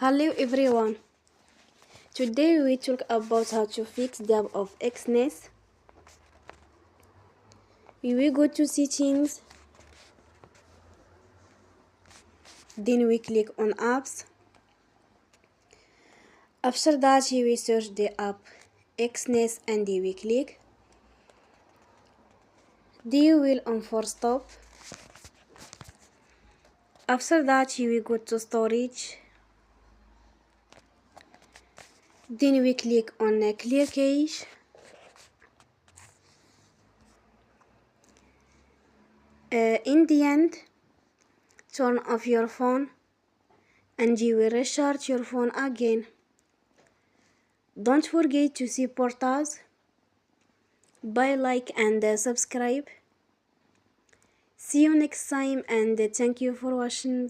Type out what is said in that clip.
Hello everyone. Today we talk about how to fix the app of Exness. We will go to settings. Then we click on apps. After that we search the app Exness and we click. Then we will on force stop. After that we go to storage. Then we click on clear cache. In the end, turn off your phone and you will restart your phone again. Don't forget to support us by like and subscribe. See you next time and thank you for watching.